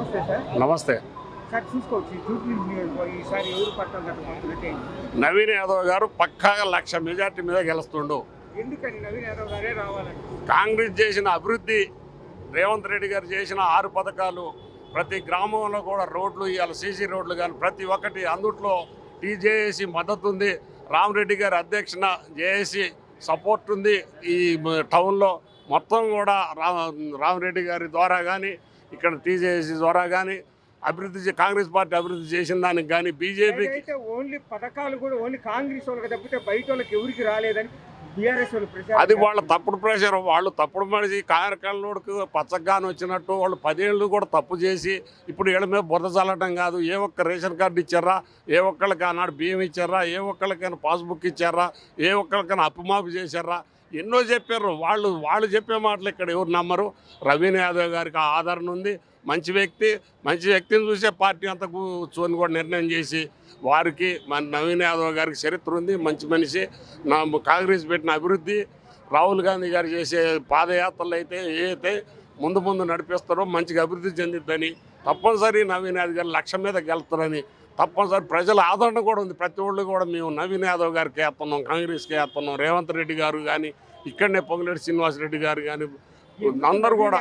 నమస్తే సార్. నమస్తే. సార్ చూసుకోవచ్చు ఈసారి ఎవరు పట్టాలంటే నవీన్ యాదవ్ గారు పక్కాగా 1,00,000 మెజార్టీ మీద గెలుస్తుండు. ఎందుకని నవీన్ యాదవ్ గారే రావాలని? కాంగ్రెస్ చేసిన అభివృద్ధి, రేవంత్ రెడ్డి గారు చేసిన 6 పథకాలు, ప్రతి గ్రామంలో కూడా రోడ్లు, ఇవాళ సీసీ రోడ్లు కానీ ప్రతి ఒక్కటి, అందుట్లో టీజేఏసీ మద్దతు ఉంది. రామరెడ్డి గారి అధ్యక్షన జేఏసీ సపోర్ట్ ఉంది. ఈ టౌన్లో మొత్తం కూడా రామరెడ్డి గారి ద్వారా కానీ, ఇక్కడ టీజేఏసీ ద్వారా కానీ అభివృద్ధి, కాంగ్రెస్ పార్టీ అభివృద్ధి చేసిన దానికి కానీ బీజేపీ ఓన్లీ పథకాలు కూడా ఓన్లీ కాంగ్రెస్ వాళ్ళకి తప్పితే బయట వాళ్ళకి ఎవరికి రాలేదని బీఆర్ఎస్ వాళ్ళు అది వాళ్ళ తప్పుడు ప్రెషర్. వాళ్ళు తప్పుడు మనిషి కార్యకర్తలకు పచ్చగాని వచ్చినట్టు వాళ్ళు 10 ఏళ్ళు కూడా తప్పు చేసి ఇప్పుడు వీళ్ళ మీద బురద చల్లటం కాదు. ఏ ఒక్క రేషన్ కార్డు ఇచ్చారా, ఏ ఒక్కళ్ళకి ఆనాడు బియ్యం ఇచ్చారా, ఏ ఒక్కళ్ళకైనా పాస్బుక్ ఇచ్చారా, ఏ ఒక్కళ్ళకైనా అప్పుమాపు చేశారా, ఎన్నో చెప్పారు. వాళ్ళు చెప్పే మాటలు ఇక్కడ ఎవరు నమ్మరు. నవీన్ యాదవ్ గారికి ఆదరణ ఉంది. మంచి వ్యక్తిని చూసే పార్టీ అంతా కూర్చొని కూడా నిర్ణయం చేసి వారికి మన నవీన్ యాదవ్ గారికి చరిత్ర ఉంది. మంచి మనిషి. కాంగ్రెస్ పెట్టిన అభివృద్ధి, రాహుల్ గాంధీ గారు చేసే పాదయాత్రలు అయితే ఏదైతే ముందు నడిపిస్తారో మంచిగా అభివృద్ధి చెందిద్దని, తప్పనిసరి నవీన్ యాదవ్ గారు 1,00,000 మీద గెలుస్తారని తప్పనిసరి ప్రజల ఆదరణ కూడా ఉంది. ప్రతి ఒళ్ళు కూడా మేము నవీన్ యాదవ్ గారికి వేస్తున్నాం, కాంగ్రెస్కి వేస్తున్నాం. రేవంత్ రెడ్డి గారు కానీ, ఇక్కడనే పొంగులేటి శ్రీనివాసరెడ్డి గారు కానీ అందరూ కూడా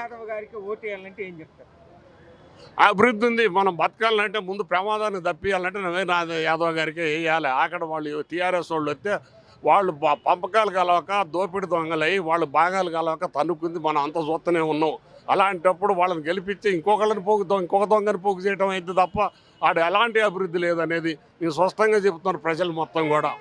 అభివృద్ధి ఉంది. మనం బతకాలంటే ముందు ప్రమాదాన్ని తప్పియాలంటే నవీన్ యాదవ్ గారికి వేయాలి. అక్కడ వాళ్ళు టీఆర్ఎస్ వాళ్ళు వస్తే వాళ్ళు పంపకాలు కలవక దోపిడి దొంగలై వాళ్ళు భాగాలు కలవక తన్నుకుంది మనం అంత చూస్తూనే ఉన్నాం. అలాంటప్పుడు వాళ్ళని గెలిపించి ఇంకొక దొంగని పోగు చేయడం అయితే తప్ప ఆడ ఎలాంటి అభివృద్ధి లేదనేది నేను స్పష్టంగా చెబుతున్నారు ప్రజలు మొత్తం కూడా.